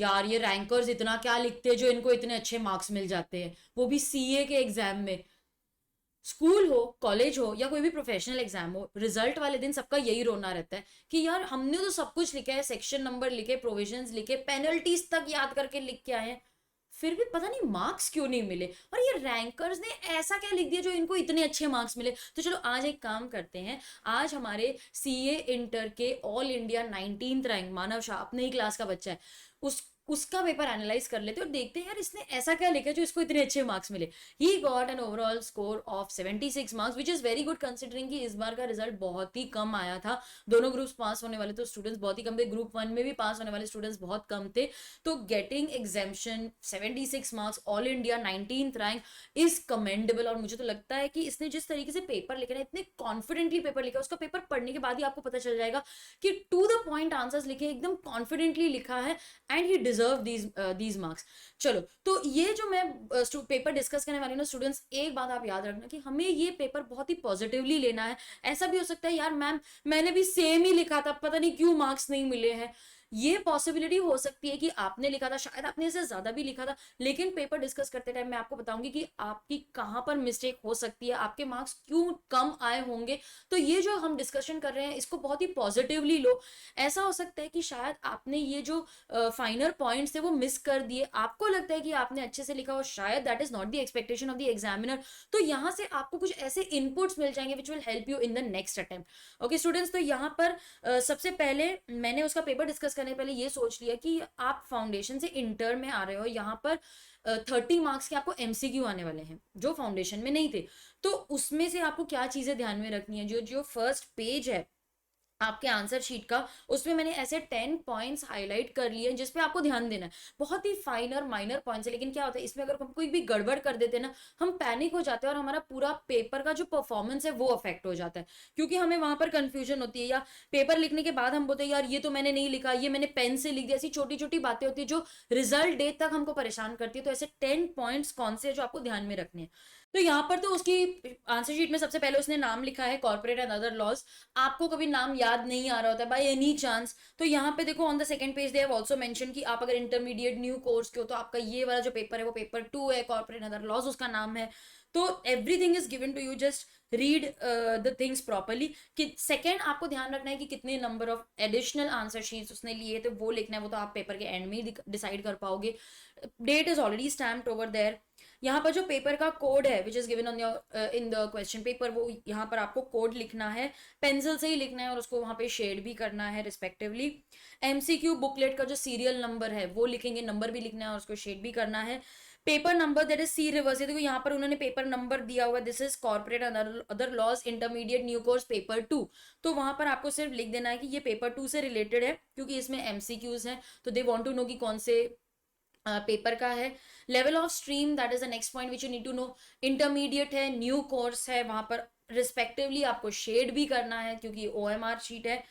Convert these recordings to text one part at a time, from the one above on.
यार ये रैंकर्स इतना क्या लिखते हैं जो इनको इतने अच्छे मार्क्स मिल जाते हैं, वो भी सीए के एग्जाम में। स्कूल हो, कॉलेज हो, या कोई भी प्रोफेशनल एग्जाम हो, रिजल्ट वाले दिन सबका यही रोना रहता है कि यार हमने तो सब कुछ लिखा है, सेक्शन नंबर लिखे, प्रोविजंस लिखे, पेनल्टीज तक याद करके लिख के आए हैं, फिर भी पता नहीं मार्क्स क्यों नहीं मिले। और ये रैंकर्स ने ऐसा क्या लिख दिया जो इनको इतने अच्छे मार्क्स मिले। तो चलो आज एक काम करते हैं, आज हमारे सीए इंटर के ऑल इंडिया 19th रैंक मानव शाह, अपने ही क्लास का बच्चा है, उसका पेपर एनालाइज कर लेते हैं और देखते हैं यार इसने ऐसा क्या लिखा जो इसको इतने अच्छे मार्क्स मिले। He got an overall score of 76 marks, which is very good considering कि इस बार का रिजल्ट बहुत ही कम आया था। दोनों ग्रुप्स पास होने वाले तो स्टूडेंट्स बहुत ही कम थे, ग्रुप 1 में भी पास होने वाले स्टूडेंट्स बहुत कम थे। तो getting examination 76 marks, all India 19th rank is commendable. और मुझे तो लगता है कि इसने जिस तरीके से पेपर लिखा है, इतने कॉन्फिडेंटली पेपर लिखा है, उसका पेपर पढ़ने के बाद ही आपको पता चल जाएगा कि टू द पॉइंट आंसर्स लिखे, एकदम कॉन्फिडेंटली लिखा है, and he deserve these marks. चलो, तो ये जो मैं पेपर डिस्कस करने वाली हूँ ना स्टूडेंट्स, एक बात आप याद रखना कि हमें ये पेपर बहुत ही पॉजिटिवली लेना है। ऐसा भी हो सकता है यार मैम मैंने भी सेम ही लिखा था, पता नहीं क्यों मार्क्स नहीं मिले हैं। ये पॉसिबिलिटी हो सकती है कि आपने लिखा था, शायद आपने इससे ज्यादा भी लिखा था, लेकिन पेपर डिस्कस करते टाइम मैं आपको बताऊंगी कि आपकी कहां पर मिस्टेक हो सकती है, आपके मार्क्स क्यों कम आए होंगे। तो ये जो हम डिस्कशन कर रहे हैं इसको बहुत ही पॉजिटिवली लो। ऐसा हो सकता है कि शायद आपने ये जो फाइनल पॉइंट्स थे वो मिस कर दिए, आपको लगता है कि आपने अच्छे से लिखा हो, शायद that is not the expectation of the examiner. तो यहां से आपको कुछ ऐसे इनपुट्स मिल जाएंगे which will help you in the next attempt. Okay students, तो यहाँ पर सबसे पहले मैंने उसका पेपर डिस्कस करने पहले ये सोच लिया कि आप फाउंडेशन से इंटर में आ रहे हो, यहाँ पर 30 मार्क्स के आपको एमसीक्यू आने वाले हैं जो फाउंडेशन में नहीं थे। तो उसमें से आपको क्या चीजें ध्यान में रखनी है, जो जो फर्स्ट पेज है आपके आंसर शीट का, उसमें मैंने ऐसे 10 पॉइंट्स हाईलाइट कर लिए जिसपे आपको ध्यान देना है। बहुत ही फाइनर माइनर पॉइंट्स है, लेकिन क्या होता है इसमें अगर हम कोई भी गड़बड़ कर देते हैं ना, हम पैनिक हो जाते हैं और हमारा पूरा पेपर का जो परफॉर्मेंस है वो अफेक्ट हो जाता है, क्योंकि हमें वहां पर कंफ्यूजन होती है, या पेपर लिखने के बाद हम बोलते हैं यार ये तो मैंने नहीं लिखा, ये मैंने पेन से लिख दिया। ऐसी छोटी छोटी बातें होती है जो रिजल्ट डे तक हमको परेशान करती है। तो ऐसे 10 पॉइंट्स कौन से जो आपको ध्यान में रखने हैं। तो यहाँ पर तो उसकी आंसर शीट में सबसे पहले उसने नाम लिखा है कॉर्पोरेट एंड अदर लॉज। आपको कभी नाम याद नहीं आ रहा होता है बाय एनी चांस, तो यहाँ पे देखो on the second page they have also mention कि आप अगर इंटरमीडिएट न्यू कोर्स के हो तो आपका ये वाला जो पेपर है वो पेपर 2 है, कॉर्पोरेट एंड अदर लॉज उसका नाम है। तो everything is given to you, just read the things properly. कि सेकंड आपको ध्यान रखना है कि कितने number of additional answer sheets उसने लिए तो वो लिखना है, वो तो आप पेपर के एंड में ही डिसाइड कर पाओगे। Date is already stamped over there. यहाँ पर जो पेपर का कोड है which is given on your in the question paper, वो यहाँ पर आपको कोड लिखना है, पेंसिल से ही लिखना है और उसको वहां पे शेड भी करना है रिस्पेक्टिवली। एमसीक्यू बुकलेट का जो सीरियल नंबर है वो लिखेंगे, नंबर भी लिखना है और उसको शेड भी करना है। Paper number that is C reverse, देखो यहाँ पर उन्होंने पेपर नंबर दिया हुआ, this is corporate other laws intermediate new course paper 2। तो वहां पर आपको सिर्फ लिख देना है कि ये पेपर 2 से रिलेटेड है, क्योंकि इसमें एमसीक्यूज हैं तो दे वांट टू नो कि कौन से पेपर का है। Level of stream that is the next point which you need to know. Intermediate है, न्यू कोर्स है, वहां पर रिस्पेक्टिवली आपको शेड भी करना है क्योंकि ओएमआर शीट है।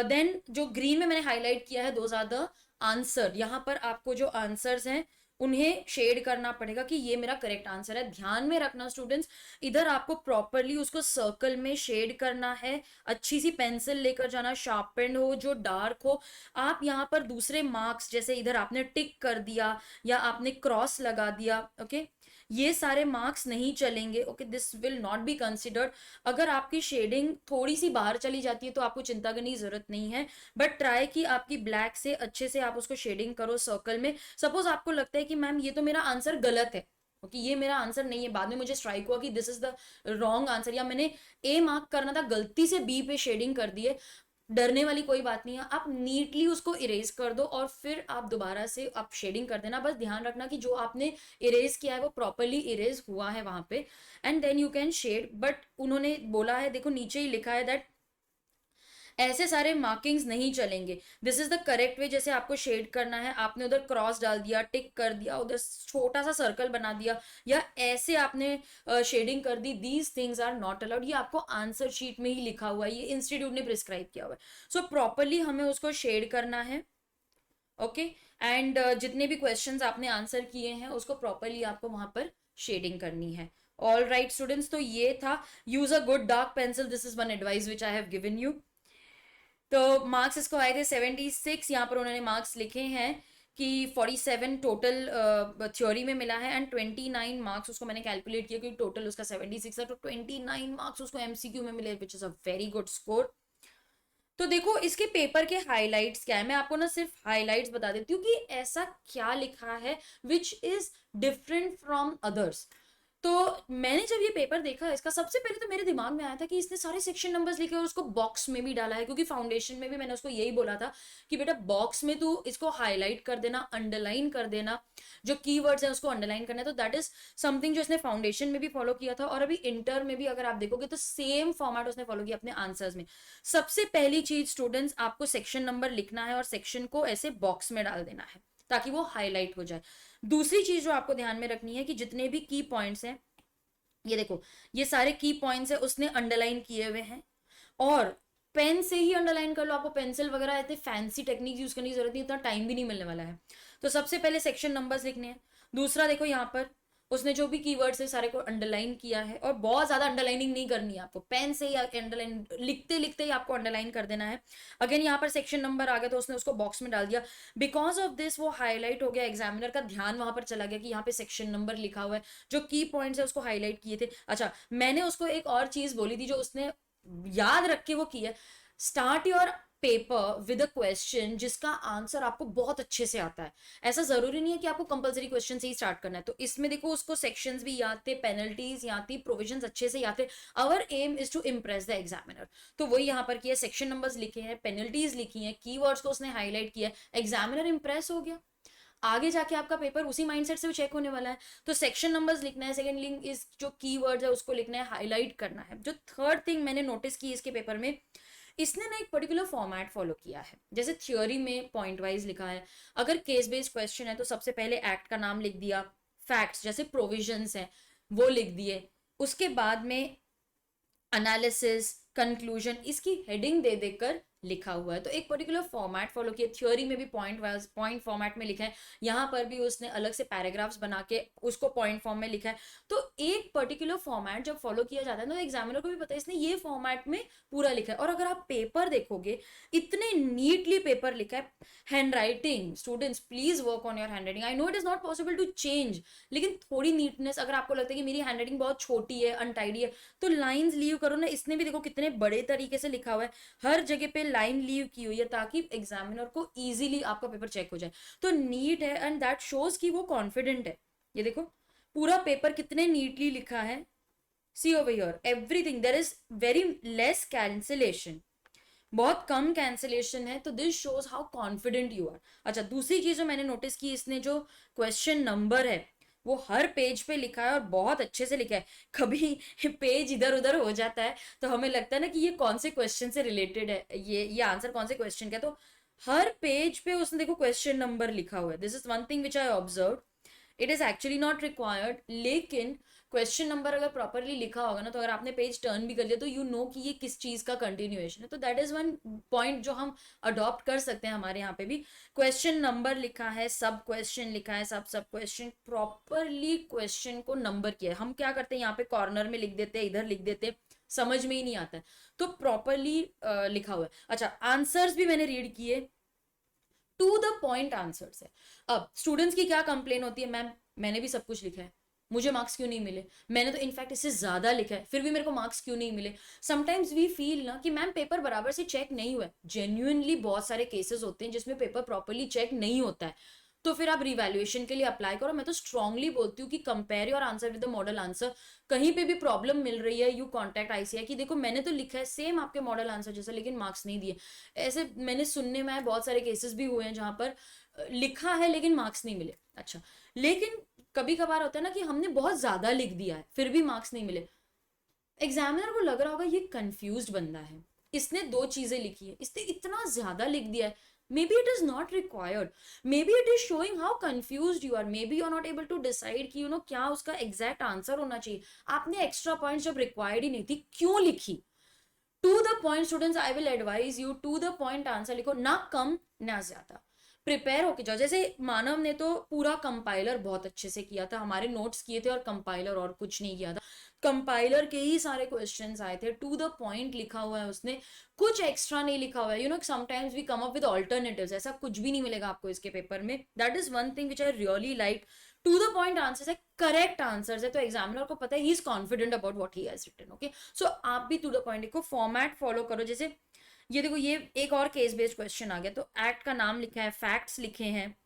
देन जो ग्रीन में मैंने हाईलाइट किया है दोज आर द आंसर, यहाँ पर आपको जो आंसर्स हैं उन्हें शेड करना पड़ेगा कि ये मेरा करेक्ट आंसर है। ध्यान में रखना स्टूडेंट्स, इधर आपको प्रॉपरली उसको सर्कल में शेड करना है, अच्छी सी पेंसिल लेकर जाना, शार्पेंड हो जो डार्क हो। आप यहाँ पर दूसरे मार्क्स जैसे इधर आपने टिक कर दिया या आपने क्रॉस लगा दिया, ओके, ये सारे मार्क्स नहीं चलेंगे। Okay, this will not be considered. अगर आपकी शेडिंग थोड़ी सी बाहर चली जाती है तो आपको चिंता करने की जरूरत नहीं है, बट ट्राई कि आपकी ब्लैक से अच्छे से आप उसको शेडिंग करो सर्कल में। सपोज आपको लगता है कि मैम ये तो मेरा आंसर गलत है, ओके, ये मेरा आंसर नहीं है, बाद में मुझे स्ट्राइक हुआ कि this is the wrong answer, या मैंने ए मार्क करना था गलती से बी पे शेडिंग कर दी है, डरने वाली कोई बात नहीं है। आप नीटली उसको इरेज कर दो और फिर आप दोबारा से आप शेडिंग कर देना। बस ध्यान रखना कि जो आपने इरेज किया है वो प्रॉपरली इरेज हुआ है वहां पे, and then you can shade. But उन्होंने बोला है, देखो नीचे ही लिखा है दैट ऐसे सारे मार्किंग्स नहीं चलेंगे, this is the correct way. जैसे आपको शेड करना है, आपने उधर क्रॉस डाल दिया, टिक कर दिया, उधर छोटा सा सर्कल बना दिया, या ऐसे आपने शेडिंग कर दी, these things are not allowed. ये आपको आंसर शीट में ही लिखा हुआ है, ये इंस्टीट्यूट ने प्रिस्क्राइब किया हुआ है। सो प्रॉपरली हमें उसको शेड करना है, ओके, एंड जितने भी क्वेश्चंस आपने आंसर किए हैं उसको प्रॉपरली आपको वहां पर शेडिंग करनी है। ऑल राइट स्टूडेंट्स, तो ये था use a good dark pencil, this is one advice which I have given you. तो मार्क्स इसको आए थे 76, यहाँ पर उन्होंने मार्क्स लिखे हैं कि 47 टोटल थ्योरी में मिला है एंड 29 मार्क्स उसको मैंने कैलकुलेट किया क्योंकि टोटल उसका 76 है, तो 29 मार्क्स उसको एमसीक्यू में मिले, which is a very good score. तो देखो इसके पेपर के हाइलाइट्स क्या है, मैं आपको ना सिर्फ हाइलाइट्स बता देती हूँ कि ऐसा क्या लिखा है which is different from others. तो मैंने जब ये पेपर देखा इसका, सबसे पहले तो मेरे दिमाग में आया था कि इसने सारे सेक्शन नंबर्स लिखे और उसको बॉक्स में भी डाला है, क्योंकि फाउंडेशन में भी मैंने उसको यही बोला था कि बेटा बॉक्स में तू इसको हाईलाइट कर देना, अंडरलाइन कर देना, जो कीवर्ड्स है उसको अंडरलाइन करना है। तो दैट इज समथिंग जो इसने फाउंडेशन में भी फॉलो किया था, और अभी इंटर में भी अगर आप देखोगे तो सेम फॉर्मेट उसने फॉलो किया अपने आंसर्स में। सबसे पहली चीज स्टूडेंट्स, आपको सेक्शन नंबर लिखना है और सेक्शन को ऐसे बॉक्स में डाल देना है ताकि वो हाईलाइट हो जाए। दूसरी चीज जो आपको ध्यान में रखनी है कि जितने भी की पॉइंट्स हैं, ये देखो ये सारे की पॉइंट्स है उसने अंडरलाइन किए हुए हैं, और पेन से ही अंडरलाइन कर लो, आपको पेंसिल वगैरह इतने फैंसी टेक्निक यूज करने की जरूरत नहीं, इतना टाइम भी नहीं मिलने वाला है। तो सबसे पहले सेक्शन नंबर्स लिखने हैं। दूसरा देखो यहाँ पर उसने जो भी कीवर्ड्स है सारे को अंडरलाइन किया है, और बहुत ज्यादा अंडरलाइनिंग नहीं करनी है आपको, पेन से ही अंडरलाइन लिखते लिखते ही आपको अंडरलाइन कर देना है। अगेन यहाँ पर सेक्शन नंबर आ गया तो उसने उसको बॉक्स में डाल दिया, बिकॉज ऑफ दिस वो हाईलाइट हो गया, एग्जामिनर का ध्यान वहां पर चला गया कि यहाँ पे सेक्शन नंबर लिखा हुआ है, जो की पॉइंट्स है उसको हाईलाइट किए थे। अच्छा, मैंने उसको एक और चीज बोली थी जो उसने याद रख के वो की है, start your paper with a question जिसका आंसर आपको बहुत अच्छे से आता है। ऐसा जरूरी नहीं है कि आपको कंपलसरी क्वेश्चन से ही स्टार्ट करना है। तो इसमें देखो उसको सेक्शंस भी याद थे, पेनल्टीज याद थी, प्रोविजंस अच्छे से याद थे। Our aim is to impress the examiner, तो वही यहाँ पर किया, सेक्शन नंबर्स लिखे हैं, पेनल्टीज लिखी हैं, कीवर्ड्स को उसने हाईलाइट किया, एग्जामिनर इंप्रेस हो गया। आगे जाके आपका पेपर उसी माइंडसेट से चेक होने वाला है। तो सेक्शन नंबर्स लिखना है, सेकंड लिंक इज जो कीवर्ड्स है उसको लिखना है, हाईलाइट करना है। जो थर्ड थिंग मैंने नोटिस की इसके पेपर में, इसने ना एक पर्टिकुलर फॉर्मेट फॉलो किया है। जैसे थ्योरी में पॉइंट वाइज लिखा है, अगर केस बेस्ड क्वेश्चन है तो सबसे पहले एक्ट का नाम लिख दिया, फैक्ट्स जैसे प्रोविजंस है वो लिख दिए, उसके बाद में एनालिसिस, कंक्लूजन, इसकी हेडिंग दे देकर लिखा हुआ है। तो एक पर्टिकुलर फॉर्मेट फॉलो किया। थ्योरी में भी पॉइंट फॉर्मेट में लिखा है, यहाँ पर भी उसने अलग से पैराग्राफ्स बना के उसको पॉइंट फॉर्म में लिखा है। तो एक पर्टिकुलर फॉर्मेट जब फॉलो किया जाता है तो एग्जामिनर को भी पता है इसने ये फॉर्मेट में पूरा लिखा है। और अगर आप पेपर देखोगे इतने नीटली पेपर लिखा है। Handwriting, students please work on your handwriting. I know it is not possible to change, लेकिन थोड़ी नीटनेस, अगर आपको लगता है कि मेरी हैंड राइटिंग बहुत छोटी है, अनटाइडी है, तो लाइंस लीव करो ना। इसने भी देखो कितने बड़े तरीके से लिखा हुआ है, हर जगह पे लाइन लीव की हुई है ताकि एग्जामिनर को इजीली आपका पेपर चेक हो जाए। तो नीट है एंड दैट शोज कि वो कॉन्फिडेंट है। ये देखो पूरा पेपर कितने नीटली लिखा है, see over here everything, there is very less cancellation, बहुत कम कैंसिलेशन है। तो this shows how confident you are. अच्छा, दूसरी चीज जो मैंने नोटिस की, इसने जो क्वेश्चन नंबर है वो हर पेज पे लिखा है और बहुत अच्छे से लिखा है। कभी पेज इधर उधर हो जाता है तो हमें लगता है ना कि ये कौन से क्वेश्चन से रिलेटेड है, ये आंसर कौन से क्वेश्चन का है। तो हर पेज पे उसने देखो क्वेश्चन नंबर लिखा हुआ है। This is one thing which I observe, it is actually not required, लेकिन क्वेश्चन नंबर अगर प्रॉपरली लिखा होगा ना, तो अगर आपने पेज टर्न भी कर लिया तो यू नो कि ये किस चीज का कंटिन्यूएशन है। तो दैट इज वन पॉइंट जो हम अडॉप्ट कर सकते हैं हमारे यहाँ पे भी। क्वेश्चन नंबर लिखा है, सब क्वेश्चन लिखा है, सब सब क्वेश्चन प्रॉपरली क्वेश्चन को नंबर किया है। हम क्या करते हैं यहाँ पे कॉर्नर में लिख देते हैं, इधर लिख देते हैं, समझ में ही नहीं आता है। तो प्रॉपरली लिखा हुआ है। अच्छा, आंसर्स भी मैंने रीड किए, टू द पॉइंट आंसर्स है। अब स्टूडेंट्स की क्या कंप्लेन होती है, मैम मैंने भी सब कुछ लिखा है, मुझे मार्क्स क्यों नहीं मिले, मैंने तो इनफैक्ट इससे ज्यादा लिखा है फिर भी मेरे को मार्क्स क्यों नहीं मिले। समटाइम्स वी फील ना कि मैम पेपर बराबर से चेक नहीं हुआ है। जेन्युइनली बहुत सारे केसेस होते हैं जिसमें पेपर प्रॉपरली चेक नहीं होता है, तो फिर आप रिवैल्यूएशन के लिए अप्लाई करो। मैं तो स्ट्रांगली बोलती हूँ कि compare your answer with the model answer. कहीं पे भी प्रॉब्लम मिल रही है, यू कॉन्टैक्ट आईसीआई कि देखो मैंने तो लिखा है सेम आपके मॉडल आंसर जैसा, लेकिन मार्क्स नहीं दिए। ऐसे मैंने सुनने में आए बहुत सारे केसेस भी हुए हैं जहां पर लिखा है लेकिन मार्क्स नहीं मिले। अच्छा, लेकिन कभी कभार होता है ना कि हमने बहुत ज्यादा लिख दिया है फिर भी मार्क्स नहीं मिले। एग्जामिनर को लग रहा होगा ये कंफ्यूज्ड बंदा है, इसने दो चीजें लिखी है, इसने इतना ज्यादा लिख दिया है, maybe it is not required, maybe it is showing how confused you are, maybe you are not able to decide कि यू नो क्या उसका एग्जैक्ट आंसर होना चाहिए। आपने एक्स्ट्रा पॉइंट जब रिक्वायर्ड ही नहीं थी क्यों लिखी। To the point students, I will advise you, to the point answer लिखो, ना कम ना ज्यादा। प्रिपेयर होके जाओ। जैसे मानव ने तो पूरा कंपाइलर बहुत अच्छे से किया था, हमारे नोट्स किए थे और कंपाइलर और कुछ नहीं किया था। कंपाइलर के ही सारे क्वेश्चंस आए थे, टू द पॉइंट लिखा हुआ है उसने, कुछ एक्स्ट्रा नहीं लिखा हुआ है। You know sometimes we come up with alternatives, ऐसा कुछ भी नहीं मिलेगा आपको इसके पेपर में। That is one thing which I really like. To the point answers है, करेक्ट आंसर्स है, तो एग्जामिनर को पता है he is confident about what he has written. Okay, so आप भी टू द पॉइंट लिखो, फॉर्मेट फॉलो करो। जैसे ये देखो, ये एक और केस बेस्ड क्वेश्चन आ गया, तो एक्ट का नाम लिखा है, फैक्ट्स लिखे हैं,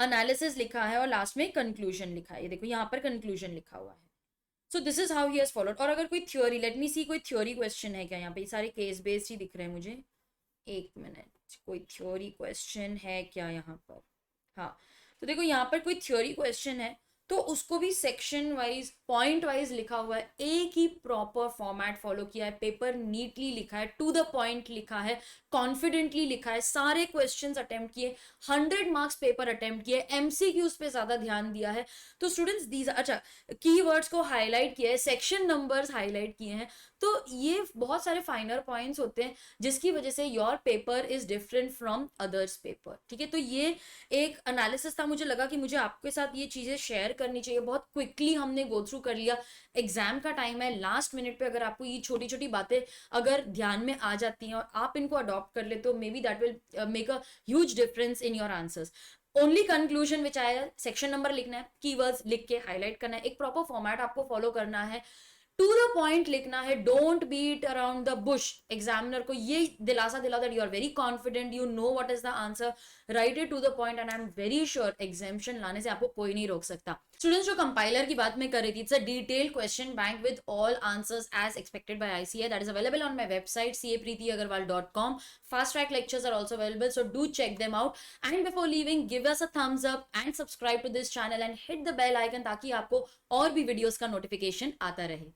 एनालिसिस लिखा है और लास्ट में कंक्लूजन लिखा है। ये देखो यहाँ पर कंक्लूजन लिखा हुआ है। So this is how he has followed. और अगर कोई थ्योरी, लेट मी सी कोई थ्योरी क्वेश्चन है क्या यहाँ पे, ये सारे केस बेस्ड ही दिख रहे हैं मुझे। एक मिनट, कोई थ्योरी क्वेश्चन है क्या यहाँ पर? हाँ, तो देखो यहाँ पर कोई थ्योरी क्वेश्चन है, तो उसको भी सेक्शन वाइज पॉइंट वाइज लिखा हुआ है, एक ही प्रॉपर फॉर्मेट फॉलो किया है, पेपर नीटली लिखा है, टू द पॉइंट लिखा है, कॉन्फिडेंटली लिखा है, सारे क्वेश्चंस अटेम्प्ट किए, 100 मार्क्स पेपर अटेम्प्ट किए, एमसीक्यूज पे ज्यादा ध्यान दिया है। तो स्टूडेंट्स दीज, अच्छा, कीवर्ड्स को हाईलाइट किया है, सेक्शन नंबर्स हाईलाइट किए हैं। तो ये बहुत सारे फाइनर पॉइंट्स होते हैं जिसकी वजह से your paper is different from others paper. ठीक है, तो ये एक एनालिसिस था, मुझे लगा कि मुझे आपके साथ ये चीजें शेयर करनी चाहिए। बहुत क्विकली हमने गो थ्रू कर लिया, एग्जाम का टाइम है, लास्ट मिनट पे अगर आपको ये छोटी छोटी बातें अगर ध्यान में आ जाती हैं और आप इनको अडॉप्ट कर ले, तो maybe that will make a huge difference in your answers. Only conclusion which आया, सेक्शन नंबर लिखना है, कीवर्ड्स लिख के हाईलाइट करना है, एक प्रॉपर फॉर्मेट आपको फॉलो करना है, टू द पॉइंट लिखना है, don't beat around the bush. Examiner को ये दिलासा दिलाओ that you are very confident, you know what is the answer, write it to the point, and I am very sure examination लाने से आपको कोई नहीं रोक सकता। स्टूडेंट्स, जो कंपाइलर की बात मैं कर रही थी, it's a detailed question bank with all answers as expected by ICAI, that is available on my website capreetyagarwal.com. fast track lectures are also available, so do check them out. And before leaving, give us a thumbs up and subscribe to this channel and hit the bell icon ताकि आपको और भी videos का notification आता रहे।